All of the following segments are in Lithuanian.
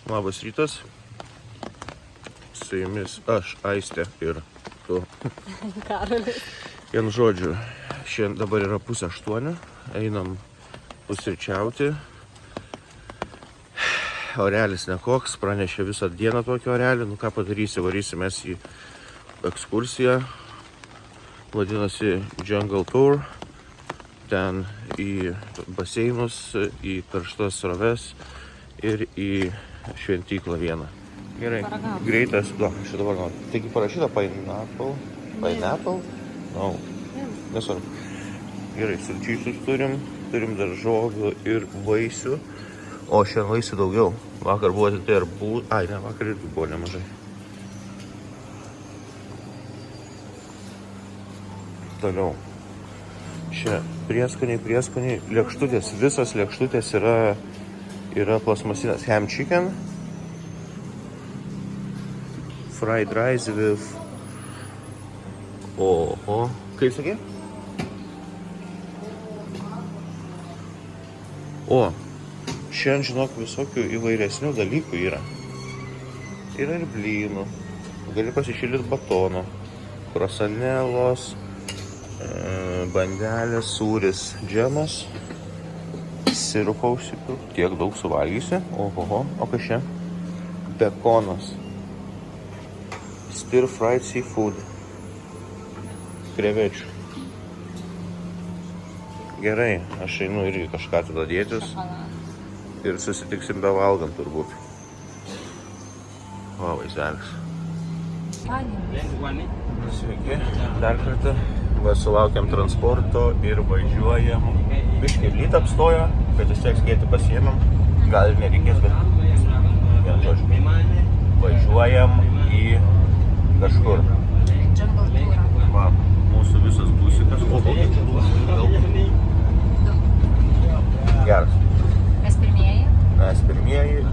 Labas rytas. Su jumis aš, Aistė ir tu. Karolis. Vienu žodžiu, šiandien dabar yra 7:30, einam pusryčiauti. Orelis nekoks, pranešė visą dieną tokį orelį. Nu ką padarysi, varysimės į ekskursiją. Vadinasi Jungle Tour. Ten į baseinus, į karštas sroves ir į šventyklą vieną. Gerai, greitas, šitą dabar noriu. Taigi parašyta pineapple? No, nesvarbu. Gerai, sulčiusius turim daržovių ir vaisių, o šiandien vaisių daugiau. Vakar buvo tik tai ne, vakar irgi buvo nemažai. Toliau. Čia prieskoniai, lėkštutės, visas lėkštutės yra plasmasinės. Ham chicken, fried rice with... Kaip sakė? Šiandien, žinok, visokių įvairesnių dalykų yra. Yra ir blynų, gali pasišildyti batono, krosanelos, bandelės, sūris, džemas, sirupą užsipilti, tiek daug suvalgysi. O kas čia? Bekonas. Stir fried seafood. Krevečių. Gerai, aš einu irgi kažką tada dėtis ir susitiksim be valgant turbūt. Vaizdelis. Sveiki, dar kartą. Sulaukiam transporto ir važiuojam. Biškai ryt apstojo, bet vis tiek skėti pasiėmėm. Gal ir nereikės, bet vien žodžiu. Važiuojam į kažkur. Va, mūsų visas busikas. Geras. Mes pirmieji ir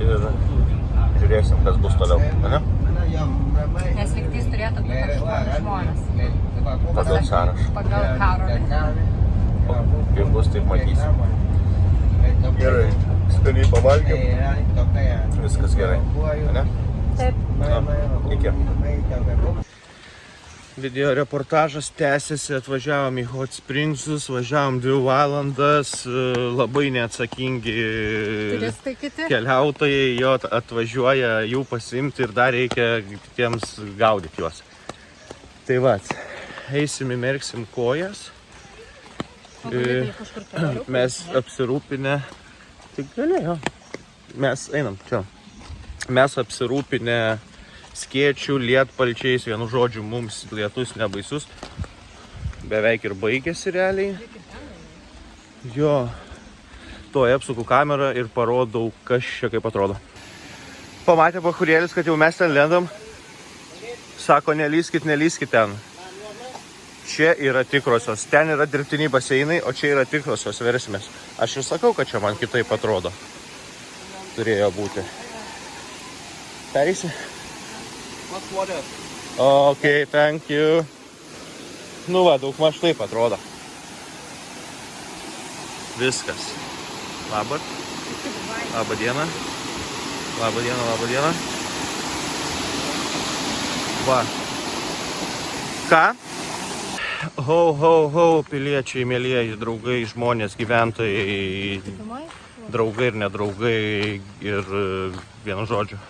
žiūrėsim, kas bus toliau. Ne? Nes lygtais turėtų būti 8 žmonės. Pagal sąrašą. Pagal Karolį. Ir bus taip matysim. Gerai, skaniai pavalgėm. Viskas gerai. Ne? Taip. Iki. Video reportažas tęsiasi, atvažiavom į Hot Springsus, važiavom 2 valandas, labai neatsakingi keliautojai, jo atvažiuoja jų pasiimti ir dar reikia kitiems gaudyti juos. Tai va, eisim įmerksim kojas, mes apsirūpinę, tik galėjo, mes einam čia, mes apsirūpinę skėčių, lietpalčiais, vienu žodžiu, mums lietus nebaisus, beveik ir baigėsi realiai. Jo, tuoj apsuku kamerą ir parodau, kas čia kaip atrodo. Pamatė bachurėlis, kad jau mes ten lendam, sako, nelyskit ten. Čia yra tikrosios, ten yra dirbtiniai baseinai, o čia yra tikrosios versmės. Aš ir sakau, kad čia man kitaip atrodo. Turėjo būti. Pereisi? Ok, thank you. Nu va, daug maž taip atrodo. Viskas. Labą dieną. Labą dieną. Va. Ką? Ho, piliečiai, mielieji, draugai, žmonės, gyventojai, draugai ir nedraugai ir vienu žodžiu.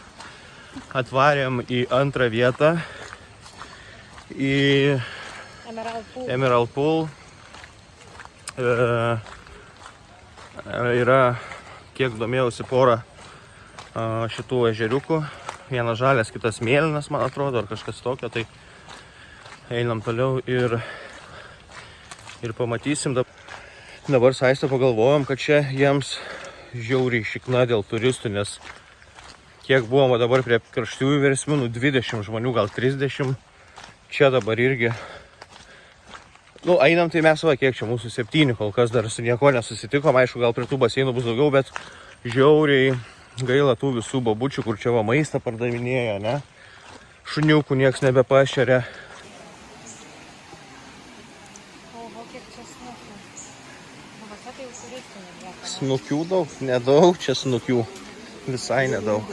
Atvarėm į antrą vietą, į Emerald Pool. Yra, kiek domėjausi, porą šitų ežeriukų. Vienas žalias, kitas mėlynas, man atrodo, ar kažkas tokio. Tai einam toliau ir pamatysim. Dabar su Aiste pagalvojom, kad čia jiems žiauriai šikna dėl turistų, nes kiek buvom dabar prie karštųjų versmių, 20 žmonių, gal 30. Čia dabar irgi. Einam, tai mes va, kiek čia mūsų 7, kol kas dar su nieko nesusitikom. Aišku, gal prie tų baseinų bus daugiau, bet žiauriai gaila tų visų babučių, kur čia va maistą pardavinėja, ne? Šuniukų nieks nebepašeria. Kiek čia snukų. Snukių daug, nedaug čia snukių. Visai nedaug.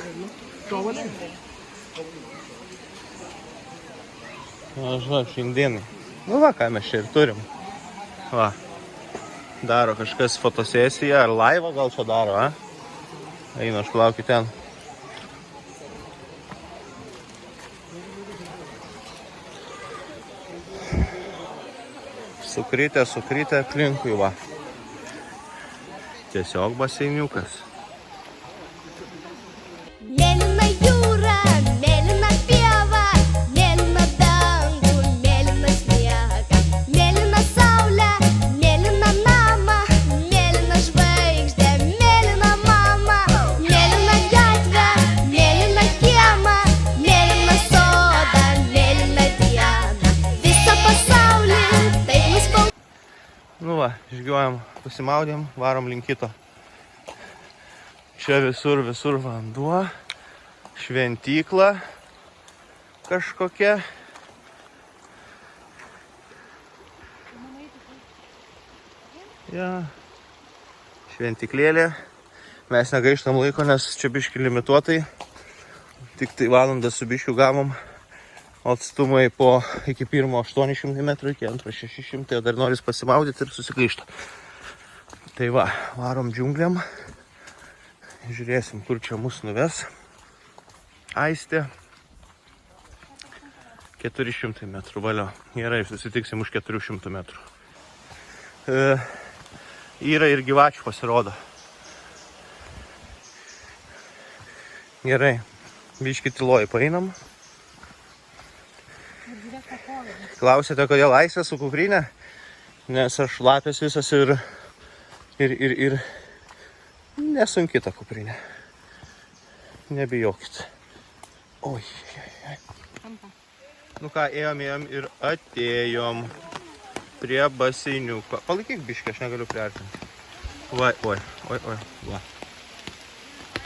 Na, žinok, šiandienai. Nu va, ką mes čia ir turim. Va. Daro kažkas fotosesiją, ar laivą gal čia daro, a? Einu, aš laukiu ten. Sukrytę aplinkui, va. Tiesiog baseiniukas. Mėlyna jūra, mėlyna pieva, mėlyna dangų, mėlyna sniega, mėlyna saulė, mėlyna namą, mėlyna žvaigždė, mėlyna mama, mėlyna gatvė, mėlyna kiemą, mėlyna sodą, mėlyna dieną, visą pasaulį taip nuspalvota. Nu va, žygiuojam, pasimaudėm, varom link kito. Čia visur vanduo, šventykla kažkokia. Ja, šventiklėlė. Mes negaištam laiko, nes čia biški limituotai. Tik tai valandą su biškiu gavom. Atstumai iki pirmo 800 metrų, iki antro 600, o dar noris pasimaudyti ir susigaišti. Tai va, varom džiungliam. Žiūrėsim, kur čia mus nuves. Aistė. 400 metrų, valio. Gerai, susitiksim už 400 metrų. Yra ir gyvačių pasirodo. Gerai, biški tyloj paeinam. Klausėte, kodėl Aistė su kuprinė? Nes aš lapės visas ir nesunki ta kuprinė. Nebijokit. Oi. Nu ką, ėjom ir atėjom prie baseiniuko. Palaikyk biškį, aš negaliu priartinti. Oi. Va.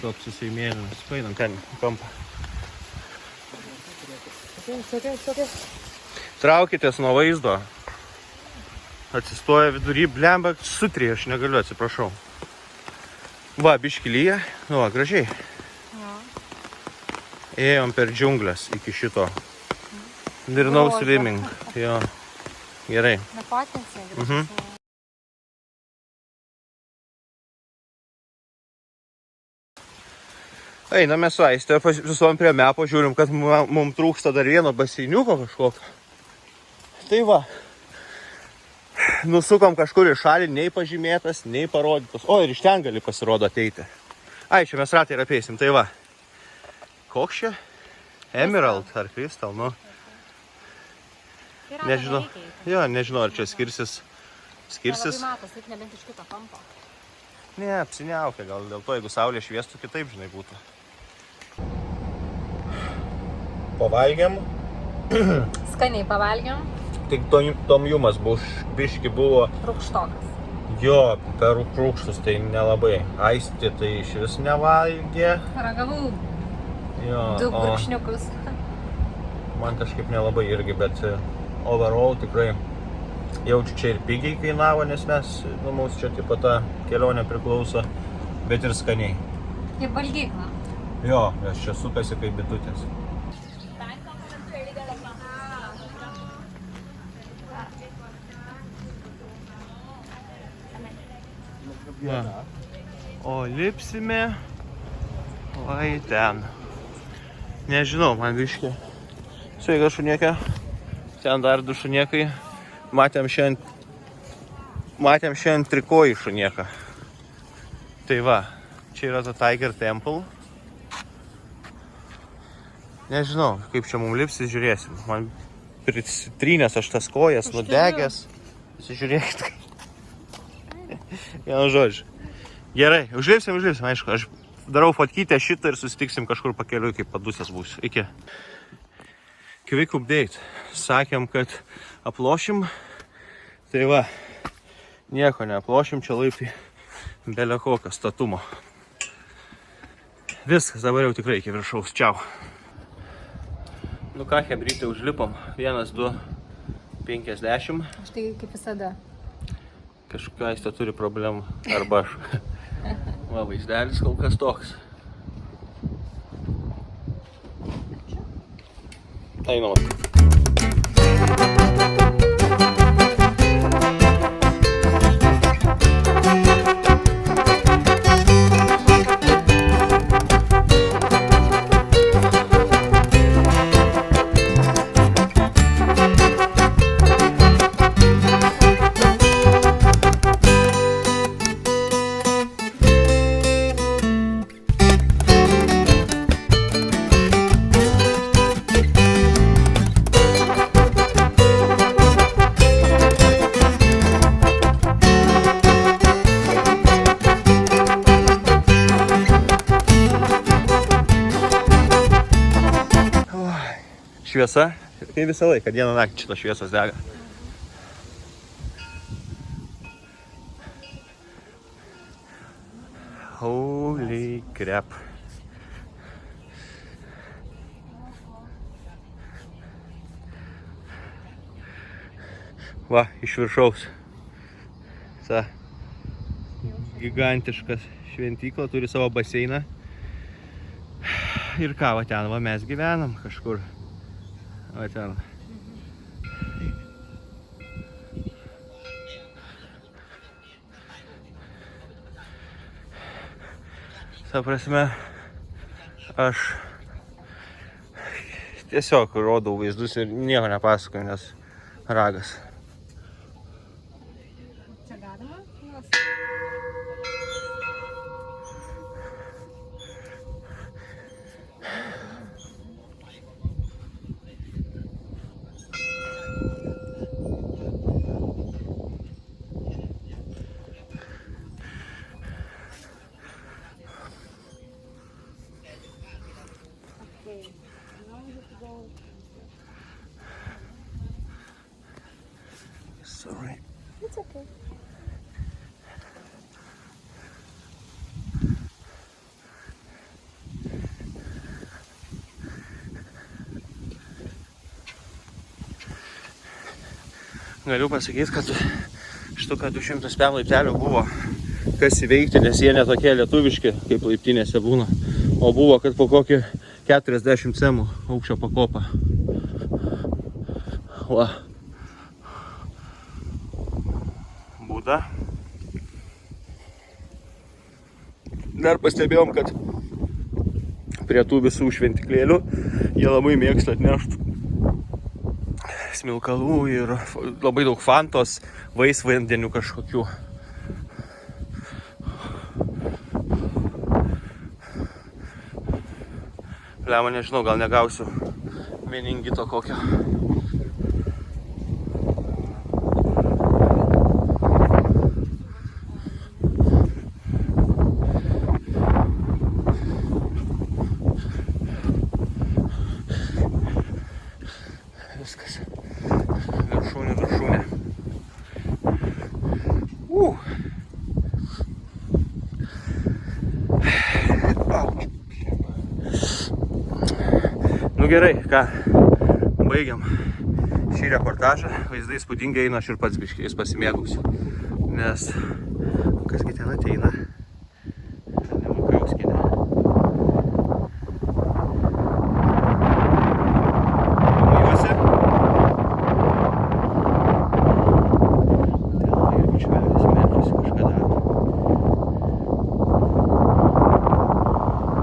Toks susimėlinas. Paeinam ten, į kampą. Traukitės nuo vaizdo. Atsistoja vidury, blemba, sutrė, aš negaliu, atsiprašau. Va, biški lyja. Nu, va, gražiai. Ėjom per džiunglės iki šito. Ir no swimming. Jo. Gerai. Nepatinsi. Einam mes su Aiste, visuom prie mepo, žiūrim, kad mums trūksta dar vieno baseiniuko kažkokio. Tai va. Nusukom kažkur į šalį, nei pažymėtas, nei parodytas. O, ir iš ten gali pasirodo ateiti. Ai, čia mes ratai ir apeisim, tai va. Koks čia? Emerald ar Crystal, nu. Nežinau. Jo, nežinau, ar čia skirsis. Labai matos, taip nebent iš kito kampo. Ne, apsiniaukia, gal dėl to, jeigu saulė šviestų, kitaip, žinai, būtų. Pavalgiam. Skaniai pavalgiam. Tik tom jumas biški buvo. Rūgštokas. Jo, per rūgštus tai nelabai. Aistė tai iš vis nevalgė. Ragavau Jo, 2 gurkšniukus. Man kažkaip nelabai irgi, bet overall tikrai jaučiu čia ir pigiai kainavo, nes mes, mums čia tipo ta kelionė priklauso, bet ir skaniai. Kaip valgykla. Jo, nes čia sukasi kaip bitutės. Ja. O lipsime vai ten. Nežinau, man biškė. Sveika šuniekė. Ten dar 2 šuniekai. Matėm šiandien trikojį šunieką. Tai va, čia yra ta Tiger Temple. Nežinau, kaip čia mums lipsis, žiūrėsim. Man pritrynęs aš tas kojas, nudegęs. Žiūrėkit. Vienu žodžiu. Gerai, užlipsim, aišku. Aš darau fotkytę šitą ir susitiksim kažkur pakeliui, kaip padusęs būsiu. Iki. Quick update. Sakėm, kad aplošim. Tai va, nieko neaplošim, čia laiptai belė kokio statumo. Viskas, dabar jau tikrai iki viršaus. Čiau. Nu ką, hebrytė, užlipom. 1, 2, 50. Aš tai kaip visada. Kažkokia Aistė turi problemų. Arba aš. Va, vaizdelis kol kas toks. Einam. Šviesa, tai visą laiką, dieną naktį šitos šviesos dega. Holy crap. Va, iš viršaus. Ta gigantiška šventykla, turi savo baseiną. Ir ką, va ten, va mes gyvenam kažkur. Va ten. Ta prasme, aš tiesiog rodau vaizdus ir nieko nepasakoju, nes ragas. Čia galima? Sorry. It's okay. Galiu pasakyti, kad štuka 200 pem laiptelių buvo kas įveikti, nes jie netokie lietuviški, kaip laiptinėse būna, o buvo, kad po kokį 40 cemų aukščio pakopą. Va. Būda. Dar pastebėjom, kad prie tų visų šventiklėlių jie labai mėgsta atnešti smilkalų ir labai daug fantos, vaisvandenių kažkokių. Lema, nežinau, gal negausiu meningito kokio. Viskas. Viršūnė. Nu gerai, ką, baigiam šį reportažą. Vaizdai įspūdingai eina, aš ir pats biškiais pasimėgausiu. Nes kasgi ten ateina? Nevakauskienė. Pamojuosi? Ten irgi čvelis metrusi kažką daro.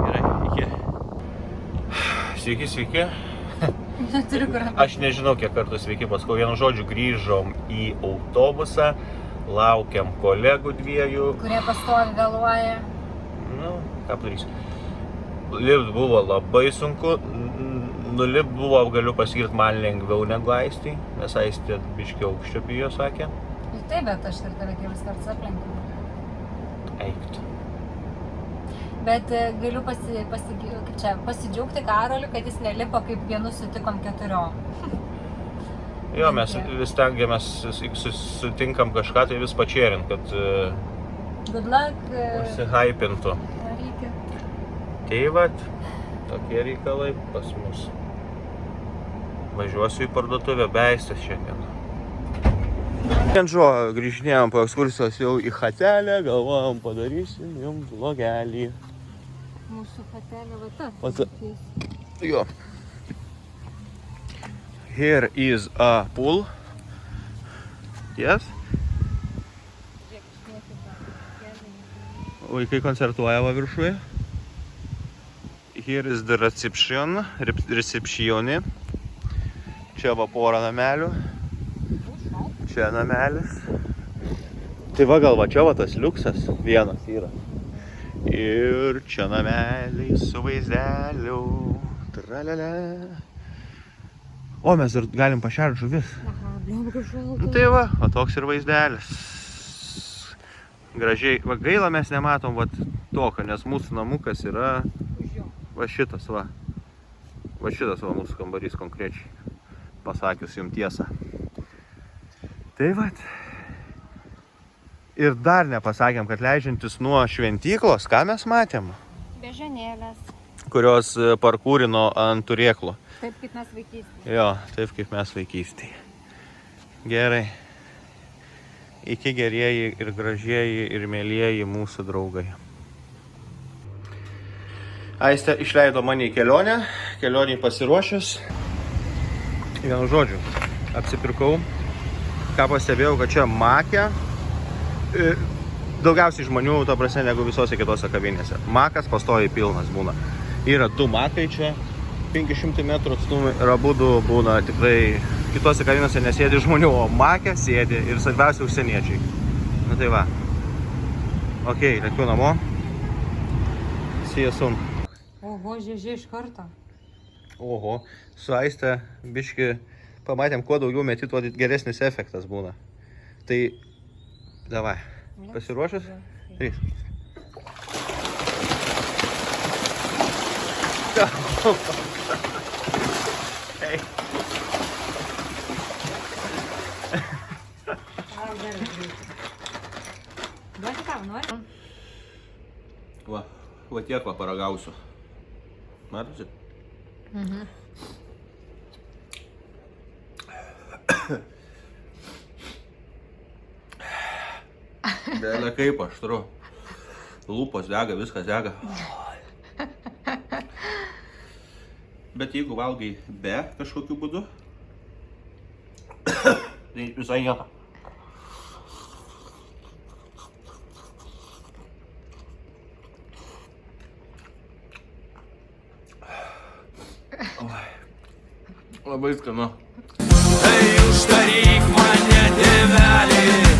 Gerai, iki. Sveiki. Neturiu kur. Aš nežinau, kiek kartų sveiki, paskui vienu žodžiu grįžom į autobusą, laukiam kolegų dviejų. Kurie pastovi vėluoja. Nu, ką padarysiu. Lipt buvo labai sunku, nulipt buvo, galiu pasakyti, man lengviau negu Aistį, nes Aistė biškį aukščio bijo, sakė. Taip, bet aš ir tave kelis kartus aplenkiau. Eikt. Bet galiu pasidžiaugti Karoliu, kad jis nelipo, kaip vienu sutikom 4. Jo, mes vis tengiamės, sutinkam kažką, tai vis pačerint, kad Good luck. užsihypintų. Reikia. Tai vat, tokie reikalai pas mus. Važiuosiu į parduotuvę be Aistės šiandien. Šiandžio grįžinėjom po ekskursijos jau į chatelę, galvojom padarysim jums vlogelį. Mūsų chatelė va ta. Jo. Here is a pool. Yes. Vaikai koncertuoja va viršuje. Here is the reception. Čia va pora namelių. Čia namelis. Tai va gal va čia va tas liuksas vienas yra. Ir čia nameliai su vaizdeliu. Tralala. O mes dar galim pašert žuvis. Aha, bliamba kaip šalta. Nu, tai va, o toks ir vaizdelis. Gražiai, va gaila mes nematom va tokio, nes mūsų namukas yra va šitas va. Va šitas va mūsų kambarys konkrečiai. Pasakius jums tiesą. Tai va. Ir dar nepasakėm, kad leidžiantis nuo šventyklos, ką mes matėm? Bežanėlės. Kurios parkūrino ant turėklo. Taip kaip mes vaikystėje. Jo, taip kaip mes vaikystėje. Gerai. Iki gerieji ir gražieji ir mėlieji mūsų draugai. Aistė išleido mane į kelionę. Kelionį pasiruošęs. Vienu žodžiu, apsipirkau. Ką pastebėjau, kad čia Make. Daugiausiai žmonių, to prasme, negu visose kitose kavinėse. Makas pastoviai pilnas būna. Yra 2 Makai čia. 500 metrų atstumai ir abudu būna tikrai kitose kavinose nesėdi žmonių, o Make sėdi ir svarbiausia užsieniečiai. Nu tai va. Ok, lėkiu namo. See you soon. Oho, žiežė iš karto. Oho, su Aiste biški pamatėm, kuo daugiau meti, tuo geresnis efektas būna. Tai, davai, pasiruošęs? 3. Hey. Duoti tau, nori? Va tiek va paragausiu. Matosi? Mhm. Dėlė kaip aštru. Lūpos dega, viskas dega. Bet jeigu valgai be kažkokiu būdu, tai visai nieko. Labai skanu. Tai uždaryk mane, tėveli.